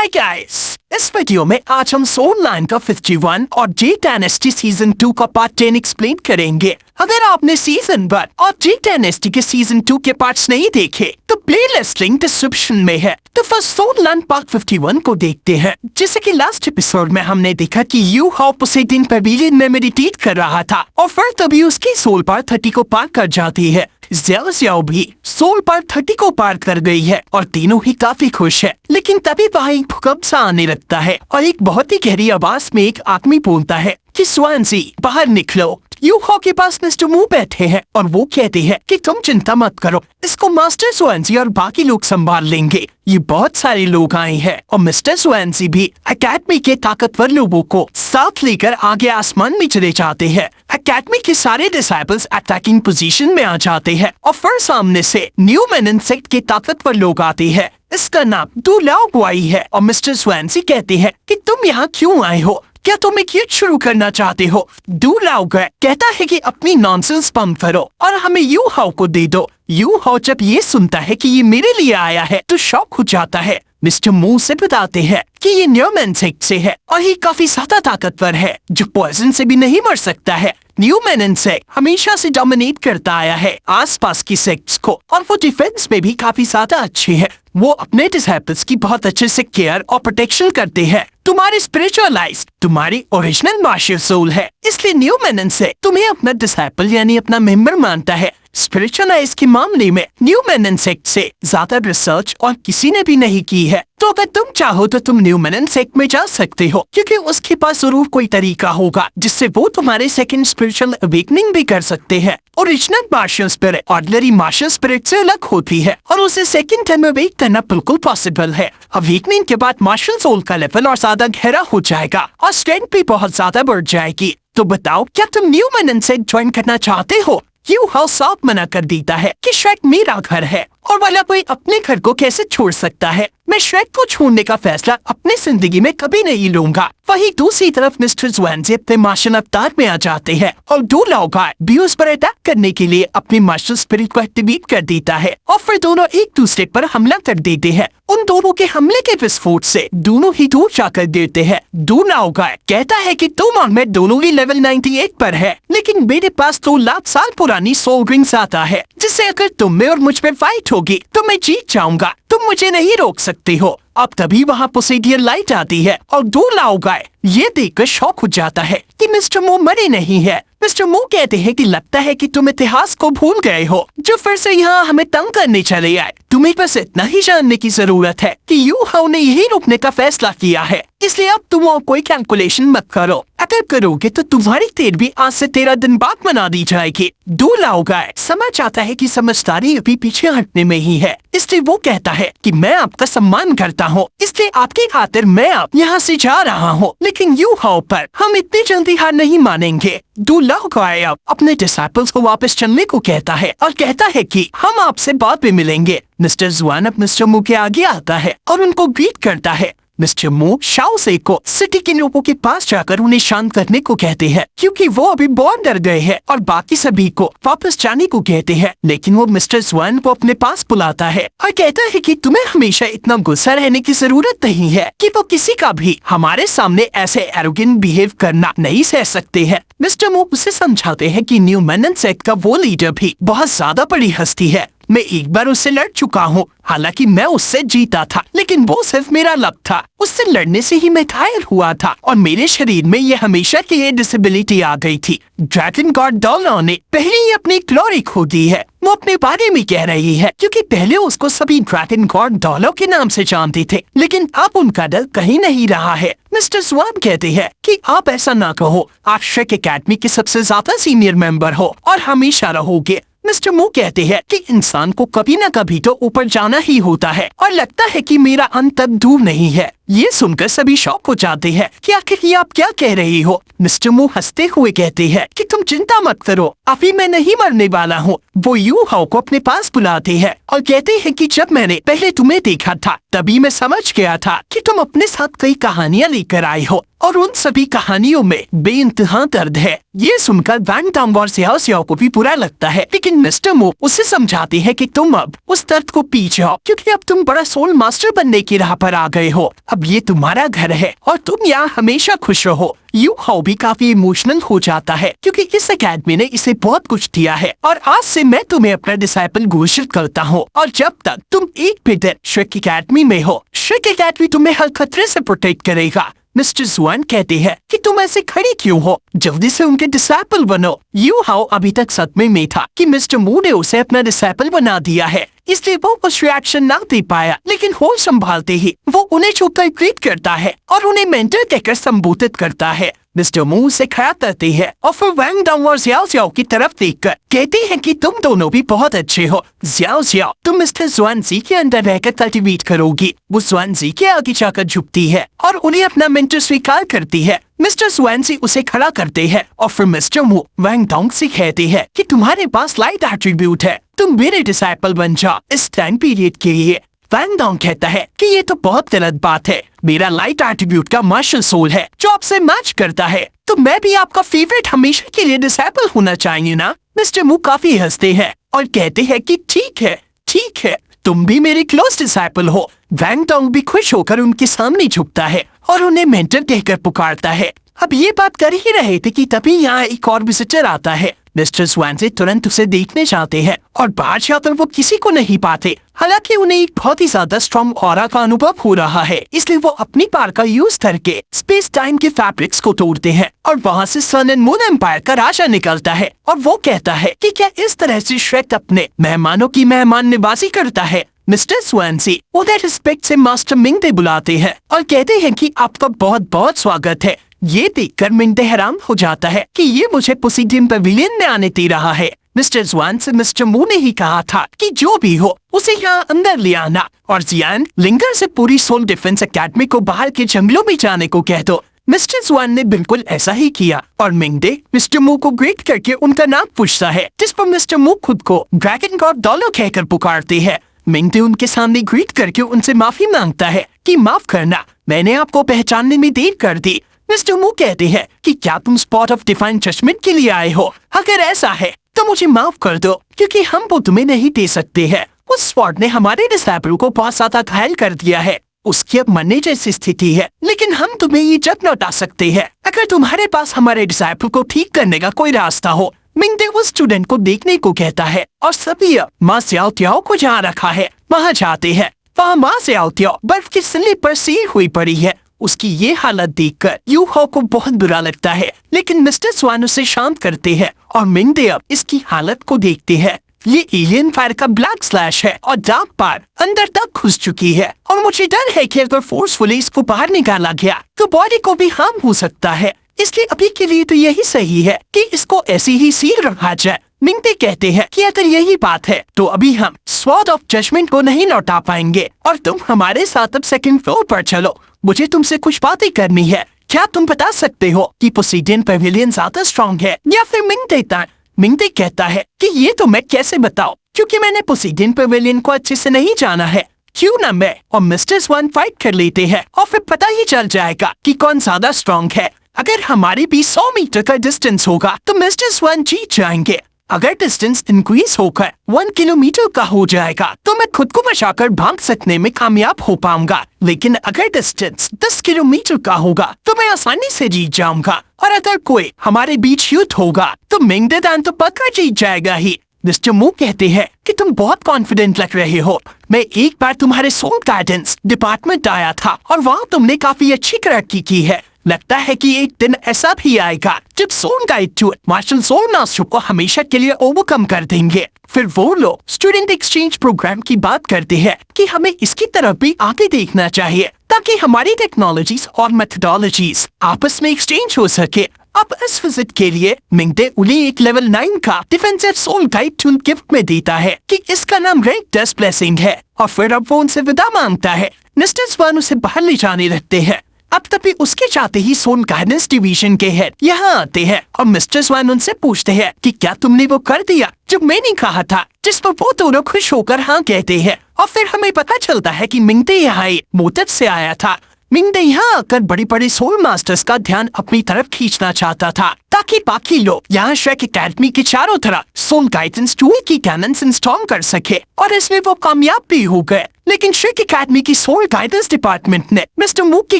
Hi guys, इस video में आज हम सोल 9 का 51 और जे डायनेस्टी सीजन 2 का पार्ट 10 एक्सप्लेन करेंगे। अगर आपने सीजन 1 और जे डायनेस्टी के सीजन 2 के पार्ट्स नहीं देखे तो प्लेलिस्ट लिंक डिस्क्रिप्शन में है। तो फर्स्ट सोल 9 पार्ट 51 को देखते हैं। जैसे कि लास्ट एपिसोड में हमने देखा कि यू हाउ पोसेidon पेविलियन में मेडिटेट कर रहा था और फिर तभी उसकी सोल पार्ट 30 को पार कर जाती है। ज़्याओ भी सोल पार्ट 30 को पार कर गई है और तीनों ही काफी खुश है। लेकिन तभी वहाँ एक भूकंप सा आने लगता है और एक बहुत ही गहरी आवाज में एक आदमी बोलता है कि स्वानसी बाहर निकलो। यू हाउ के पास मिस्टर मू बैठे हैं और वो कहते हैं कि तुम चिंता मत करो, इसको मास्टर स्वानसी और बाकी लोग संभाल लेंगे। ये बहुत सारे लोग आए हैं और मिस्टर स्वानसी भी एकेडमी के ताकतवर लोगों को साथ लेकर आगे आसमान में चले जाते हैं। एकेडमी के सारे डिसाइपल्स अटैकिंग पोजीशन में आ जाते हैं और फिर सामने से न्यू मेन सेक्ट के ताकतवर लोग आते हैं। इसका नाम डू लाओ गुआई है और मिस्टर स्वानसी कहते हैं कि तुम यहाँ क्यों आए हो, क्या तुम एक युद्ध शुरू करना चाहते हो? डू लाओ गुआई कहता है कि अपनी नॉनसेंस बंद करो और हमें यू हाउ को दे दो। यू हाउ जब ये सुनता है कि ये मेरे लिए आया है तो शॉक हो जाता है। मिस्टर मू से बताते हैं कि ये न्यू मेन सेक्ट से है और ये काफी ज्यादा ताकतवर है जो पॉइजन से भी नहीं मर सकता है। न्यू मेन सेक्ट हमेशा से डोमिनेट करता आया है आसपास की सेक्ट्स को और वो डिफेंस में भी काफी ज्यादा अच्छे है। वो अपने डिसाइपल्स की बहुत अच्छे से केयर और प्रोटेक्शन करते हैं। तुम्हारी स्पिरिचुअल आइज तुम्हारी ओरिजिनल मार्शल सोल है, इसलिए न्यू मेन सेक्ट तुम्हें अपना डिसाइपल यानी अपना मेंबर मानता है। स्पिरिचुअल आइज के मामले में न्यू मेन सेक्ट से ज्यादा रिसर्च और किसी ने भी नहीं की है। तो अगर तुम चाहो तो तुम न्यू मेन सेक्ट में जा सकते हो क्योंकि उसके पास जरूर कोई तरीका होगा जिससे वो तुम्हारे सेकंड स्पिरिचुअल अवेकनिंग भी कर सकते हैं। Original martial spirit ordinary martial spirit से अलग होती है और उसे सेकंड टाइम अवेक करना बिल्कुल पॉसिबल है। अवेकनिंग के बाद मार्शल सोल का लेवल और ज्यादा गहरा हो जाएगा और स्ट्रेंथ भी बहुत ज्यादा बढ़ जाएगी। तो बताओ, क्या तुम न्यू मेन सेक्ट ज्वाइन करना चाहते हो? यू हाउ साफ मना कर देता है कि श्रेक मेरा घर है और वाला कोई अपने घर को कैसे छोड़ सकता है। मैं श्रेक को छोड़ने का फैसला अपनी जिंदगी में कभी नहीं लूंगा। वहीं दूसरी तरफ मिस्टर स्वानसी अपने मार्शल अवतार में आ जाते हैं और डू लाओ गुआई भी उस पर अटैक करने के लिए अपनी मार्शल स्पिरिट को एक्टिवेट कर देता है और फिर दोनों एक दूसरे पर हमला कर देते हैं। उन दोनों के हमले के विस्फोट से दोनों ही दूर जाकर देते हैं। डू लाओ गुआई कहता है कि तुम और मैं दोनों ही लेवल 98 पर है, लेकिन मेरे पास 2 लाख साल पुरानी सोल रिंग्स आता है जिससे अगर तुम में और मुझ पर फाइट होगी तो मैं जीत जाऊंगा। तुम मुझे नहीं रोक सकते हो। अब तभी वहाँ पोसेidon लाइट आती है और डू लाओ गुआई ये देखकर शॉक हो जाता है कि मिस्टर मू मरे नहीं है। मिस्टर मू कहते हैं कि लगता है कि तुम इतिहास को भूल गए हो जो फिर से यहाँ हमें तंग करने चले आए। तुम्हें बस इतना ही जानने की जरूरत है कि यू हाउ ने यही रोकने का फैसला किया है, इसलिए अब तुम और कोई कैलकुलेशन मत करो। अगर करोगे तो तुम्हारी तेल भी आज से 13 दिन बाद मना दी जाएगी। डू लाओ गुआई समझ आता है कि समझदारी अभी पीछे हटने में ही है, इसलिए वो कहता है कि मैं आपका सम्मान करता हूँ, इसलिए आपकी खातिर मैं अब यहाँ से जा रहा हूँ, लेकिन यू हाउ पर हम इतनी जल्दी हार नहीं मानेंगे। डू लाओ गुआई अब अपने डिसाइपल्स को वापस चलने को कहता है और कहता है कि हम आपसे बाद में मिलेंगे। मिस्टर जुआन अब मिस्टर मू के आगे आता है और उनको ग्रीट करता है। मिस्टर मू शाओ से को सिटी के लोगों के पास जाकर उन्हें शांत करने को कहते हैं क्योंकि वो अभी बहुत डर गए हैं और बाकी सभी को वापस जाने को कहते हैं। लेकिन वो मिस्टर जुआन को अपने पास बुलाता है और कहता है कि तुम्हें हमेशा इतना गुस्सा रहने की जरूरत नहीं है कि वो किसी का भी हमारे सामने ऐसे एरोगेंट बिहेव करना नहीं सह सकते हैं। मिस्टर मू उसे समझाते हैं कि न्यू मेन सेक्ट का वो लीडर भी बहुत ज्यादा बड़ी हस्ती है। मैं एक बार उससे लड़ चुका हूँ, हालांकि मैं उससे जीता था, लेकिन वो सिर्फ मेरा लक था। उससे लड़ने से ही मैं घायल हुआ था और मेरे शरीर में ये हमेशा की ये डिसेबिलिटी आ गई थी। ड्रैगन गॉड डॉलो ने पहले ही अपनी ग्लोरी खो दी है। वो अपने बारे में कह रही है क्योंकि पहले उसको सभी ड्रैगन गॉड डॉलो के नाम से जानते थे, लेकिन अब उनका डर कहीं नहीं रहा है। मिस्टर स्वान कहते हैं कि आप ऐसा ना कहो, आप श्रेक एकेडमी के सबसे ज्यादा सीनियर मेंबर हो और हमेशा रहोगे। मिस्टर मू कहते हैं कि इंसान को कभी न कभी तो ऊपर जाना ही होता है और लगता है कि मेरा अंत अब दूर नहीं है। ये सुनकर सभी शॉक हो जाते हैं कि आखिर ये आप क्या कह रही हो। मिस्टर मू हंसते हुए कहते हैं कि तुम चिंता मत करो, अभी मैं नहीं मरने वाला हूँ। वो यू हाउ को अपने पास बुलाते हैं और कहते हैं कि जब मैंने पहले तुम्हें देखा था तभी मैं समझ गया था कि तुम अपने साथ कई कहानियाँ लेकर आए हो और उन सभी कहानियों में बेइंतहा दर्द है। ये सुनकर वैन डाम और ज़्याओ को भी बुरा लगता है, लेकिन मिस्टर मू उसे समझाते हैं कि तुम अब उस दर्द को पी जाओ क्योंकि अब तुम बड़ा सोल मास्टर बनने की राह पर आ गए हो। अब ये तुम्हारा घर है और तुम यहाँ हमेशा खुश रहो। यू हाउ भी काफी इमोशनल हो जाता है क्योंकि इस एकेडमी ने इसे बहुत कुछ दिया है और आज से मैं तुम्हें अपना डिसाइपल घोषित करता हूँ। और जब तक तुम एक भी दिन श्रेक एकेडमी में हो, श्रेक एकेडमी तुम्हें हर खतरे से प्रोटेक्ट करेगा। मिस्टर जुआन कहते हैं कि तुम ऐसे खड़ी क्यों हो, जल्दी से उनके डिसाइपल बनो। यू हाउ अभी तक सदमे में था कि मिस्टर मू ने उसे अपना डिसाइपल बना दिया है, इसलिए वो कुछ रिएक्शन ना दे पाया। लेकिन होश संभालते ही वो उन्हें छुपकर ग्रीट करता है और उन्हें मेंटर कहकर संबोधित करता है। मिस्टर मू से खड़ा करते हैं और फिर वैंग डांग और ज़ियाओ ज़ियाओ की तरफ देखकर कहते हैं कि तुम दोनों भी बहुत अच्छे हो। ज़ियाओ ज़ियाओ, तुम मिस्टर जुआनजी के अंदर रहकर कल्टीवेट करोगी। वो जुआनजी के आगे जाकर झुकती है और उन्हें अपना मेंटर स्वीकार करती है। मिस्टर जुआनजी उसे खड़ा करते हैं और फिर मिस्टर मू वैंग डांग से कहते हैं कि तुम्हारे पास लाइट एट्रीब्यूट है, तुम मेरे डिसाइपल बन जाओ इस टाइम पीरियड के लिए। वैंग डांग कहता है कि ये तो बहुत गलत बात है, मेरा लाइट एट्रीब्यूट का मार्शल सोल है जो आपसे मैच करता है, तो मैं भी आपका फेवरेट हमेशा के लिए डिसाइपल होना चाहिए ना। मिस्टर मू काफी हंसते हैं और कहते हैं कि ठीक है, तुम भी मेरे क्लोज डिसाइपल हो। वैंग डांग भी खुश होकर उनके सामने झुकता है और उन्हें मेंटर कहकर पुकारता है। अब ये बात कर ही रहे थे कि तभी यहाँ एक और विजिटर आता है। मिस्टर स्वानसे तुरंत उसे देखने जाते हैं और बाहर जाकर वो किसी को नहीं पाते। हालांकि उन्हें एक बहुत ही ज्यादा स्ट्रॉन्ग ऑरा का अनुभव हो रहा है, इसलिए वो अपनी पावर का यूज करके स्पेस टाइम के फैब्रिक्स को तोड़ते हैं और वहाँ से सन एंड मून एम्पायर का राजा निकलता है और वो कहता है कि क्या इस तरह से श्रेक अपने मेहमानों की मेहमान नवाजी करता है। मिस्टर स्वानसी उधर रिस्पेक्ट से मास्टर मिंगदे बुलाते हैं और कहते हैं कि आपका बहुत बहुत स्वागत है। ये देखकर मिंगदे हैरान हो जाता है कि ये मुझे पोसीडियम पवेलियन में आने दे रहा है। मिस्टर जुआन से मिस्टर मू ने ही कहा था कि जो भी हो उसे यहाँ अंदर ले आना और जियान लिंगर से पूरी सोल डिफेंस एकेडमी को बाहर के जंगलों में जाने को कह दो। मिस्टर जुआन ने बिल्कुल ऐसा ही किया और मिंगदे मिस्टर मू को ग्रेट करके उनका नाम पूछता है, जिस पर मिस्टर मू खुद को ड्रैगन गॉड डॉलर कहकर पुकारते हैं। मिंगदे उनके सामने ग्रीट करके उनसे माफी मांगता है कि माफ करना, मैंने आपको पहचानने में देर कर दी। मिस्टर मू कहते हैं कि क्या तुम स्पॉट ऑफ डिफाइन जजमेंट के लिए आए हो? अगर ऐसा है तो मुझे माफ कर दो क्योंकि हम वो तुम्हें नहीं दे सकते हैं। उस स्पॉट ने हमारे डिसाइपल को बहुत ज्यादा घायल कर दिया है, उसकी अब मरने जैसी स्थिति है, लेकिन हम तुम्हें ये जब लौटा सकते हैं अगर तुम्हारे पास हमारे डिसाइपल को ठीक करने का कोई रास्ता हो। मिंगदे उस स्टूडेंट को देखने को कहता है और सभी माँ स्याओ त्याओ को जहाँ रखा है वहाँ जाते हैं। वहाँ माँ स्याओ त्याओ बर्फ के सिले पर सील हुई पड़ी है। उसकी ये हालत देखकर यू हाओ को बहुत बुरा लगता है, लेकिन मिस्टर स्वान उसे शांत करते हैं और मिंगदे अब इसकी हालत को देखते हैं। ये एलियन फायर का ब्लैक स्लैश है और डार्क पार अंदर तक घुस चुकी है और मुझे डर है कि अगर फोर्सफुली इसको बाहर निकाला गया तो बॉडी को भी हार्म हो सकता है, इसलिए अभी के लिए तो यही सही है कि इसको ऐसे ही सील रखा जाए। मिंगदे कहते हैं कि अगर यही बात है तो अभी हम स्वॉर्ड ऑफ जजमेंट को नहीं लौटा पाएंगे और तुम हमारे साथ अब सेकंड फ्लोर पर चलो, मुझे तुमसे कुछ बातें करनी है। क्या तुम बता सकते हो कि पोसीडियन पवेलियन ज्यादा स्ट्रॉन्ग है या फिर मिंगदे कहता है कि ये तो मैं कैसे बताऊं क्योंकि मैंने पोसीडियन पवेलियन को अच्छे से नहीं जाना है। क्यों ना मैं और मिस्टर स्वान फाइट कर लेते हैं और फिर पता ही चल जाएगा कि कौन ज्यादा स्ट्रॉन्ग है। अगर हमारे बीच 100 मीटर का डिस्टेंस होगा तो मिस्टर स्वान जीत जाएंगे। अगर डिस्टेंस इंक्रीज होकर 1 किलोमीटर का हो जाएगा तो मैं खुद को बचाकर भाग सकने में कामयाब हो पाऊंगा, लेकिन अगर डिस्टेंस 10 किलोमीटर का होगा तो मैं आसानी से जीत जाऊंगा और अगर कोई हमारे बीच युद्ध होगा तो मिंगदे दान तो पक्का जीत जाएगा ही। मिस्टर मू कहते हैं कि तुम बहुत कॉन्फिडेंट लग रहे हो। मैं एक बार तुम्हारे सोल गाइडेंस डिपार्टमेंट आया था और वहाँ तुमने काफी अच्छी तरक्की की है। लगता है कि एक दिन ऐसा भी आएगा जब soul guide to martial soul master को हमेशा के लिए ओवरकम कर देंगे। फिर वो लोग स्टूडेंट एक्सचेंज प्रोग्राम की बात करते हैं कि हमें इसकी तरफ भी आगे देखना चाहिए ताकि हमारी टेक्नोलॉजीज और मेथोडोलॉजीज आपस में एक्सचेंज हो सके। अब इस विजिट के लिए मिंगदे उन्हें एक लेवल 9 का defensive soul guide tool gift में देता है कि इसका नाम रेड डस्ट ब्लेसिंग है और फिर अब वो उनसे विदा मांगता है। मिस्टर स्वान उसे बाहर ले जाने लगते हैं। अब तभी उसके चाहते ही सोल गाइडेंस डिवीजन के हेड यहाँ आते हैं और मिस्टर स्वान उनसे पूछते हैं कि क्या तुमने वो कर दिया जो मैंने कहा था, जिस पर वो दोनों खुश होकर हाँ कहते हैं और फिर हमें पता चलता है कि मिंगदे यहाँ मोटिव से आया था। मिंगदे यहाँ आकर बड़ी बड़ी सोल मास्टर्स का ध्यान अपनी तरफ खींचना चाहता था ताकि बाकी लोग यहाँ श्रेक एकेडमी के चारों तरफ सोल गाइडेंस टूल की कैनन्स इंस्टॉल कर सके और इसमें वो कामयाब भी हो गए। लेकिन श्रेक एकेडमी की सोल गाइडेंस डिपार्टमेंट ने मिस्टर मूक के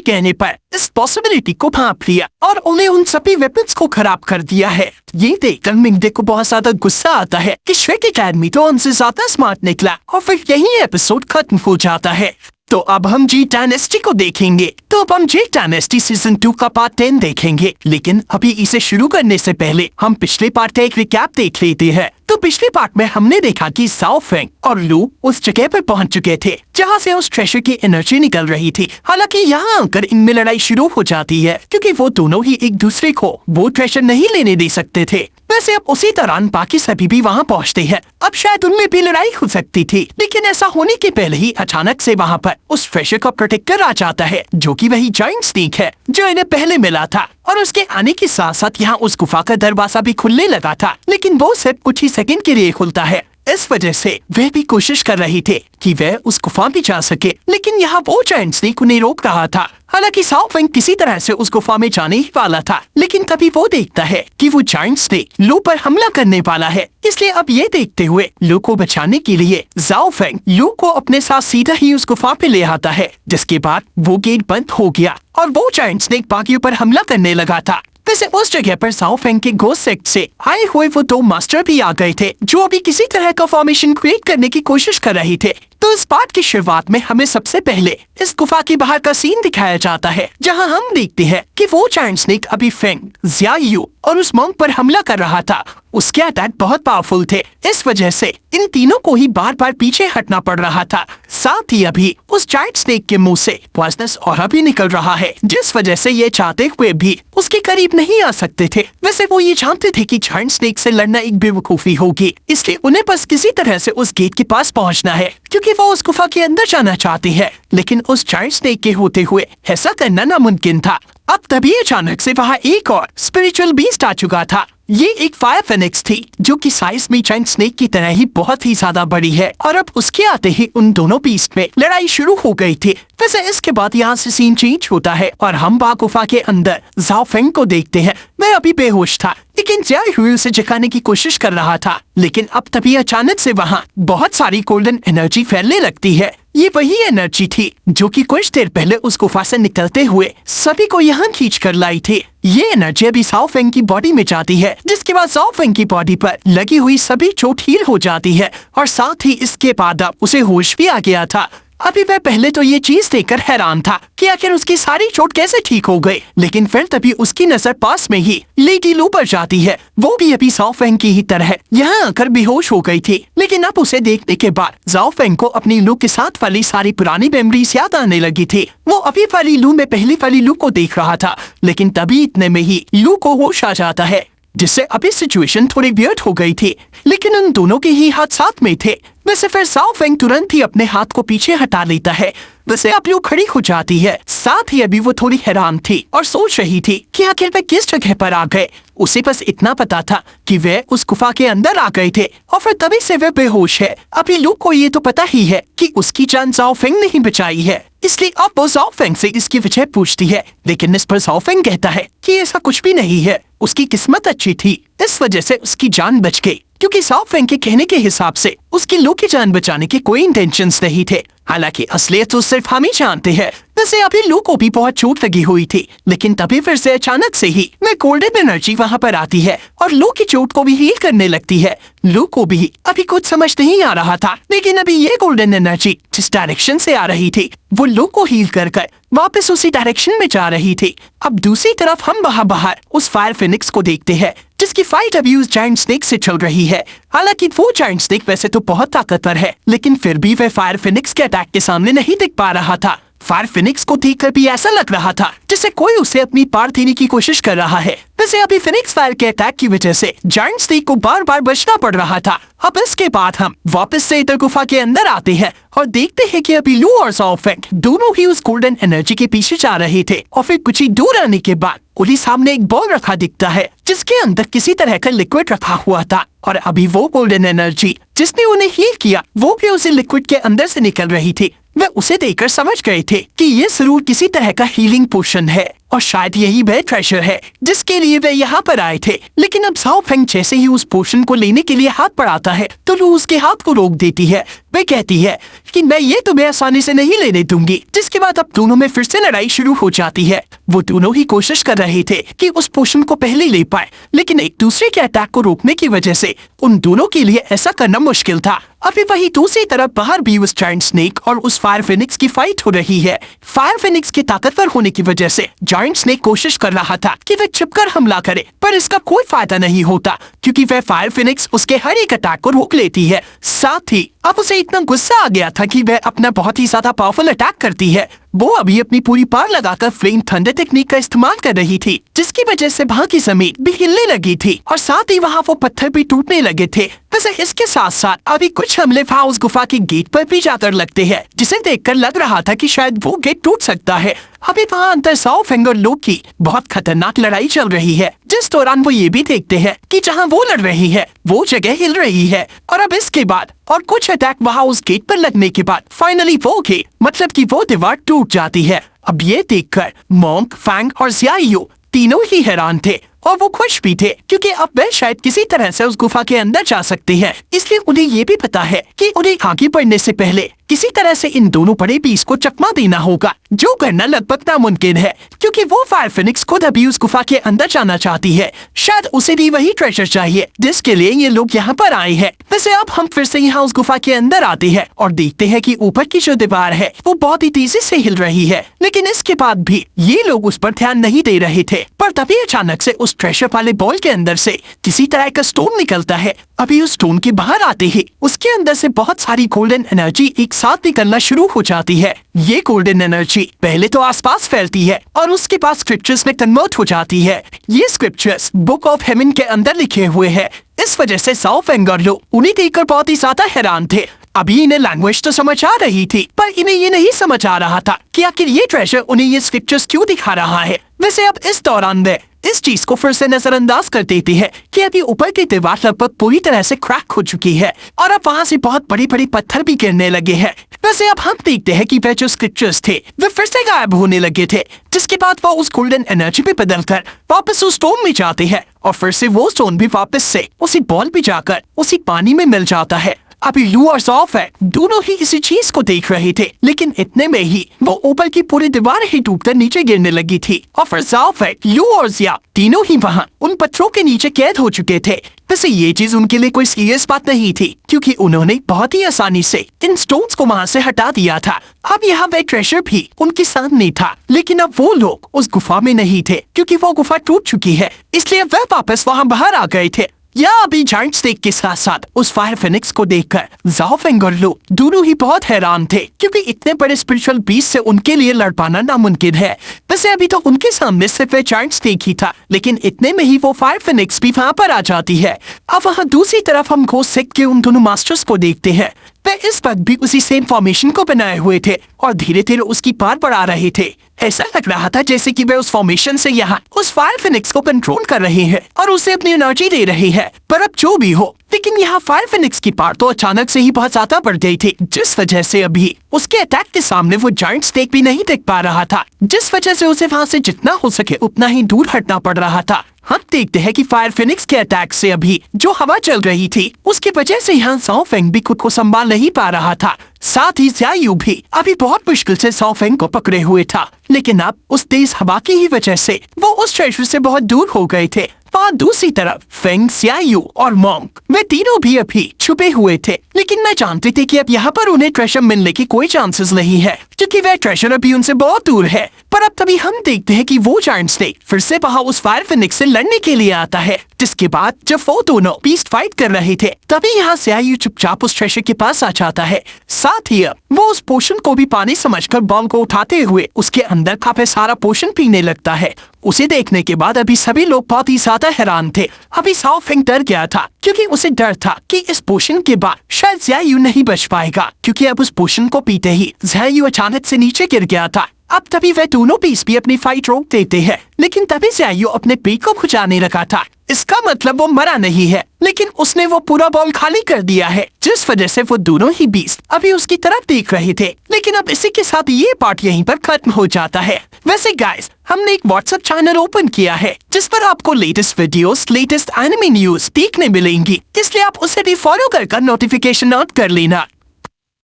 कहने पर इस पॉसिबिलिटी को भांप लिया और उन्हें उन सभी वेपन्स को खराब कर दिया है। ये देखकर मिंगडे को बहुत ज्यादा गुस्सा आता है कि श्रेक एकेडमी तो उनसे ज्यादा स्मार्ट निकला और फिर यही एपिसोड खत्म हो जाता है। तो अब हम जी डायनेस्टी को देखेंगे। तो अब हम जी डायनेस्टी सीजन 2 का पार्ट 10 देखेंगे, लेकिन अभी इसे शुरू करने से पहले हम पिछले पार्ट का एक रिकैप देख लेते हैं। तो पिछले पार्ट में हमने देखा कि जाओ फेंग और लू उस जगह पर पहुंच चुके थे जहां से उस ट्रेशर की एनर्जी निकल रही थी। हालांकि यहाँ आकर इनमें लड़ाई शुरू हो जाती है क्योंकि वो दोनों ही एक दूसरे को वो ट्रेशर नहीं लेने दे सकते थे। वैसे अब उसी दौरान बाकी सभी भी वहाँ पहुँचते हैं। अब शायद उनमें भी लड़ाई हो सकती थी, लेकिन ऐसा होने के पहले ही अचानक से वहाँ पर उस ट्रेशर का प्रोटेक्टर आ जाता है, जो कि वही जायंट स्नेक है जो इन्हें पहले मिला था। और उसके आने के साथ साथ यहाँ उस गुफा का दरवाजा भी खुलने लगा था, लेकिन वो सिर्फ कुछ ही सेकंड के लिए खुलता है। इस वजह से वे भी कोशिश कर रही थे कि वे उस गुफा में जा सके, लेकिन यहाँ वो जायंट स्नेक उन्हें रोक रहा था। हालांकि साओ फेंग किसी तरह से उस गुफा में जाने ही वाला था, लेकिन तभी वो देखता है कि वो जायंट स्नेक लू पर हमला करने वाला है। इसलिए अब ये देखते हुए लू को बचाने के लिए जाओ फेंग लू को अपने साथ सीधा ही उस गुफा पे ले आता है, जिसके बाद वो गेट बंद हो गया और वो जायंट स्नेक बाकियों पर हमला करने लगा था। वैसे उस जगह पर जाओ फेंग के घोस्ट सेक्ट से आए हुए वो 2 मास्टर भी आ गए थे, जो अभी किसी तरह का फॉर्मेशन क्रिएट करने की कोशिश कर रहे थे। तो इस पार्ट की शुरुआत में हमें सबसे पहले इस गुफा के बाहर का सीन दिखाया जाता है, जहां हम देखते हैं कि वो जायंट स्नेक अभी फेंग, ज़ियायू और उस मॉन्क पर हमला कर रहा था। उसके अटैक बहुत पावरफुल थे, इस वजह से इन तीनों को ही बार बार पीछे हटना पड़ रहा था। साथ ही अभी उस जायंट स्नेक के मुंह से पॉइजनस ऑरा भी निकल रहा है, जिस वजह से ये चाहते हुए भी उसके करीब नहीं आ सकते थे। वैसे वो ये जानते थे कि जायंट स्नेक से लड़ना एक बेवकूफी होगी, इसलिए उन्हें बस किसी तरह से उस गेट के पास पहुंचना है, क्योंकि वो उस गुफा के अंदर जाना चाहते हैं। लेकिन उस जायंट स्नेक के होते हुए ऐसा करना नामुमकिन था। अब तभी अचानक से वहाँ एक और स्पिरिचुअल बीस्ट आ चुका था। ये एक फायर फेनिक्स थी, जो कि साइज में जायंट स्नेक की तरह ही बहुत ही ज्यादा बड़ी है, और अब उसके आते ही उन दोनों बीस्ट में लड़ाई शुरू हो गई थी। वैसे इसके बाद यहाँ से सीन चेंज होता है और हम बा गुफा के अंदर जाओ फेंग को देखते हैं। वह अभी बेहोश था, लेकिन ज़ियायू उसे जगाने की कोशिश कर रहा था। लेकिन अब तभी अचानक से वहाँ बहुत सारी गोल्डन एनर्जी फैलने लगती है। ये वही एनर्जी थी जो कि कुछ देर पहले उस गुफा से निकलते हुए सभी को यहाँ खींच कर लाई थी। ये एनर्जी अभी जाओ फेंग की बॉडी में जाती है, जिसके बाद जाओ फेंग की बॉडी पर लगी हुई सभी चोट हील हो जाती है, और साथ ही इसके बाद अब उसे होश भी आ गया था। अभी वह पहले तो ये चीज देखकर हैरान था कि आखिर उसकी सारी चोट कैसे ठीक हो गई, लेकिन फिर तभी उसकी नजर पास में ही लेडी लू पर जाती है। वो भी अभी जाओ फेंग की ही तरह यहाँ आकर बेहोश हो गई थी, लेकिन अब उसे देखने के बाद जाओ फेंग को अपनी लू के साथ वाली सारी पुरानी मेमोरीज याद आने लगी थी। वो अभी वाली लू में पहली वाली लू को देख रहा था, लेकिन तभी इतने में ही लू को होश आ जाता है, जिससे अभी सिचुएशन थोड़ी वियर्ड हो गई थी, लेकिन उन दोनों के ही हाथ साथ में थे। वैसे फिर जाओ फेंग तुरंत ही अपने हाथ को पीछे हटा लेता है। वैसे अब लू खड़ी हो जाती है। साथ ही अभी वो थोड़ी हैरान थी और सोच रही थी कि आखिर वे किस जगह पर आ गए। उसे बस इतना पता था कि वे उस गुफा के अंदर आ गए थे और फिर तभी से वे बेहोश है। अभी लू को ये तो पता ही है कि उसकी जान जाओ फेंग ने ही बचाई है, इसलिए अब वो जाओ फेंग से इसकी वजह पूछती है, लेकिन इस पर जाओ फेंग कहता है कि ऐसा कुछ भी नहीं है, उसकी किस्मत अच्छी थी, इस वजह से उसकी जान बच गई। क्योंकि जाओ फेंग के कहने के हिसाब से उसकी लू की जान बचाने के कोई इंटेंशंस नहीं थे। हालांकि असलियत तो सिर्फ हम ही जानते हैं। वैसे अभी लू को भी बहुत चोट लगी हुई थी, लेकिन तभी फिर से अचानक से ही वह गोल्डन एनर्जी वहाँ पर आती है और लू की चोट को भी हील करने लगती है। लू को भी अभी कुछ समझ नहीं आ रहा था, लेकिन अभी ये गोल्डन एनर्जी जिस डायरेक्शन से आ रही थी वो लू को हील कर वापस उसी डायरेक्शन में जा रही थी। अब दूसरी तरफ हम वहाँ बाहर उस फायर फिनिक्स को देखते हैं, जिसकी फाइट अभी उस जायंट स्नेक से चल रही है। हालांकि वो जायंट स्नेक वैसे तो बहुत ताकतवर है, लेकिन फिर भी वह फायर फिनिक्स के अटैक के सामने नहीं दिख पा रहा था। फायर फिनिक्स को देखकर भी ऐसा लग रहा था जैसे कोई उसे अपनी पार देने की कोशिश कर रहा है। वैसे अभी फिनिक्स फायर के अटैक की वजह से जायंट स्नेक को बार बार बचना पड़ रहा था। अब इसके बाद हम वापस से इधर गुफा के अंदर आते हैं और देखते हैं कि अभी लू और जाओ फेंग दोनों ही उस गोल्डन एनर्जी के पीछे जा रहे थे, और फिर कुछ ही दूर आने के बाद उन्हीं सामने एक बॉल रखा दिखता है, जिसके अंदर किसी तरह का लिक्विड रखा हुआ था, और अभी वो गोल्डन एनर्जी जिसने उन्हें हील किया वो भी उसी लिक्विड के अंदर से निकल रही थी। वे उसे देखकर समझ गए थे कि ये जरूर किसी तरह का हीलिंग पोशन है, और शायद यही वह ट्रेजर है जिसके लिए वे यहाँ पर आए थे। लेकिन अब झाओ फेंग जैसे ही उस पोशन को लेने के लिए हाथ बढ़ाता है तो लू उसके हाथ को रोक देती है। वे कहती है कि मैं ये तुम्हें आसानी से नहीं लेने दूंगी। जिसके बाद अब दोनों में फिर से लड़ाई शुरू हो जाती है। वो दोनों ही कोशिश कर रहे थे कि उस पोशन को पहले ले पाए, लेकिन एक दूसरे के अटैक को रोकने की वजह से उन दोनों के लिए ऐसा करना मुश्किल था। अभी वही दूसरी तरफ बाहर भी उस जायंट स्नेक और उस फायर फिनिक्स की फाइट हो रही है। फायर फिनिक्स के ताकतवर होने की वजह से जायंट स्नेक कोशिश कर रहा था कि वह छिपकर हमला करे, पर इसका कोई फायदा नहीं होता क्योंकि वह फायर फिनिक्स उसके हर एक अटैक को रोक लेती है। साथ ही अब उसे इतना गुस्सा आ गया था कि वह अपना बहुत ही ज्यादा पावरफुल अटैक करती है। वो अभी अपनी पूरी पार लगाकर फ्लेम थंडर टेक्निक का इस्तेमाल कर रही थी, जिसकी वजह से वहाँ की जमीन भी हिलने लगी थी और साथ ही वहाँ वो पत्थर भी टूटने लगे थे। वैसे इसके साथ साथ अभी कुछ हमले वहाँ उस गुफा के गेट पर भी जाकर लगते हैं, जिसे देखकर लग रहा था कि शायद वो गेट टूट सकता है। अभी वहाँ अंदर झाओ फेंग और लू की बहुत खतरनाक लड़ाई चल रही है, जिस दौरान वो ये भी देखते हैं कि जहाँ वो लड़ रही है वो जगह हिल रही है। और अब इसके बाद और कुछ अटैक वहाँ उस गेट पर लगने के बाद फाइनली वो गेट मतलब कि वो दीवार टूट जाती है। अब ये देखकर मोंक, फैंग और ज़ियायू तीनों ही हैरान थे और वो खुश भी थे क्योंकि अब वे शायद किसी तरह से उस गुफा के अंदर जा सकते हैं। इसलिए उन्हें ये भी पता है कि उन्हें आगे बढ़ने से पहले किसी तरह से इन दोनों बड़े पीस को चकमा देना होगा, जो करना लगभग नामुमकिन है क्योंकि वो फायर फिनिक्स खुद अभी उस गुफा के अंदर जाना चाहती है। शायद उसे भी वही ट्रेजर चाहिए जिसके लिए ये लोग यहाँ पर आए हैं। वैसे अब हम फिर से यहाँ उस गुफा के अंदर आते हैं और देखते हैं कि ऊपर की जो दीवार है वो बहुत ही तेजी से हिल रही है, लेकिन इसके बाद भी ये लोग उस पर ध्यान नहीं दे रहे थे। पर तभी अचानक से उस ट्रेजर वाले बॉल के अंदर से किसी तरह का स्टोन निकलता है। अभी उस स्टोन के बाहर आते ही उसके अंदर से बहुत सारी गोल्डन एनर्जी एक साथ निकलना शुरू हो जाती है। ये गोल्डन एनर्जी पहले तो आसपास फैलती है और उसके बाद स्क्रिप्चर्स में कन्वर्ट हो जाती है। ये स्क्रिप्चर्स बुक ऑफ हेवन के अंदर लिखे हुए हैं। इस वजह से झाओ फेंग और लू उन्हें देखकर बहुत ही ज्यादा हैरान थे। अभी इन्हें लैंग्वेज तो समझ आ रही थी, पर इन्हें ये नहीं समझ आ रहा था कि आखिर ये ट्रेजर उन्हें ये स्क्रिप्चर्स क्यों दिखा रहा है। वैसे अब इस दौरान वे इस चीज को फिर से नजरअंदाज कर देती है कि अभी ऊपर की दीवार लगभग पूरी तरह से क्रैक हो चुकी है और अब वहाँ से बहुत बड़ी बड़ी पत्थर भी गिरने लगे हैं। वैसे अब हम देखते हैं कि वह जो स्क्रिप्चर्स थे वे फिर से गायब होने लगे थे, जिसके बाद वो उस गोल्डन एनर्जी पे बदलकर वापस उस स्टोन में जाते हैं और फिर से वो स्टोन भी वापस से उसी बॉल पे जाकर उसी पानी में मिल जाता है। अभी लू और झाओ फेंग दोनों ही इसी चीज को देख रहे थे, लेकिन इतने में ही वो ऊपर की पूरी दीवार ही टूटकर नीचे गिरने लगी थी और फिर झाओ फेंग, लू और ज़िया तीनों ही वहाँ उन पत्थरों के नीचे कैद हो चुके थे। वैसे ये चीज उनके लिए कोई सीरियस बात नहीं थी क्योंकि उन्होंने बहुत ही आसानी से इन स्टोन्स को वहाँ से हटा दिया था। अब यहाँ वह ट्रेजर भी उनके सामने था, लेकिन अब वो लोग उस गुफा में नहीं थे क्योंकि वो गुफा टूट चुकी है, इसलिए वह वापस वहाँ बाहर आ गए थे। या अभी जायंट स्नेक के साथ साथ उस फायर फिनिक्स को देखकर झाओ फेंग और लू दोनों ही बहुत हैरान थे क्योंकि इतने बड़े स्पिरिचुअल बीस्ट से उनके लिए लड़ पाना नामुमकिन है। वैसे अभी तो उनके सामने सिर्फ जायंट स्नेक ही था, लेकिन इतने में ही वो फायर फिनिक्स भी वहाँ पर आ जाती है। अब वहाँ दूसरी तरफ हम घोस्ट सेक्ट के उन दोनों मास्टर्स को देखते हैं। वे इस वक्त भी उसी सेम फॉर्मेशन को बनाए हुए थे और धीरे धीरे उसकी पार बढ़ा रहे थे। ऐसा लग रहा था जैसे कि वे उस फॉर्मेशन से यहाँ उस फायर फिनिक्स को कंट्रोल कर रहे हैं और उसे अपनी एनर्जी दे रहे हैं। पर अब जो भी हो, लेकिन यहाँ फायर फिनिक्स की पार तो अचानक से ही बहुत ज्यादा बढ़ गई थी, जिस वजह से अभी उसके अटैक के सामने वो जायंट स्नेक भी नहीं देख पा रहा था, जिस वजह से उसे वहाँ से जितना हो सके उतना ही दूर हटना पड़ रहा था। हम देखते हैं कि फायर फिनिक्स के अटैक से अभी जो हवा चल रही थी उसकी वजह से यहाँ झाओ फेंग भी खुद को संभाल नहीं पा रहा था। साथ ही ज़ियायू भी अभी बहुत मुश्किल से झाओ फेंग को पकड़े हुए था, लेकिन अब उस तेज हवा की ही वजह से वो उस ट्रेजर से बहुत दूर हो गए थे। वहाँ दूसरी तरफ फेंग, ज़ियायू और मोंक वे तीनों भी अभी छुपे हुए थे, लेकिन मैं जानती थी कि अब यहाँ पर उन्हें ट्रेजर मिलने की कोई चांसेस नहीं है क्योंकि वह ट्रेजर अभी उनसे बहुत दूर है। पर अब तभी हम देखते हैं कि वो जायंट स्नेक फिर से वहाँ उस फायर फिनिक्स से लड़ने के लिए आता है, जिसके बाद जब वो दोनों बीस्ट फाइट कर रहे थे तभी यहाँ ज़ियायू चुपचाप उस ट्रेजर के पास आ जाता है। साथ ही अब वो उस पोशन को भी पानी समझकर बॉल को उठाते हुए उसके अंदर काफी सारा पोशन पीने लगता है। उसे देखने के बाद अभी सभी लोग बहुत ही ज्यादा हैरान थे। अभी झाओ फेंग डर गया था क्योंकि उसे डर था कि इस पोशन के बाद शायद ज़ियायू नहीं बच पाएगा, क्योंकि अब उस पोशन को पीते ही ज़ियायू अचानक से नीचे गिर गया था। अब तभी वह दोनों पीस भी अपनी फाइट रोक देते हैं, लेकिन तभी ज़ियायू अपने पेट को खुजाने लगा था। इसका मतलब वो मरा नहीं है, लेकिन उसने वो पूरा बॉल खाली कर दिया है, जिस वजह से वो दोनों ही बीस्ट अभी उसकी तरफ देख रहे थे, लेकिन अब इसी के साथ ये पार्ट यहीं पर खत्म हो जाता है। वैसे गाइस, हमने एक व्हाट्सएप चैनल ओपन किया है जिस पर आपको latest videos, latest anime news देखने मिलेंगी, इसलिए आप उसे भी फॉलो कर नोटिफिकेशन ऑन कर लेना।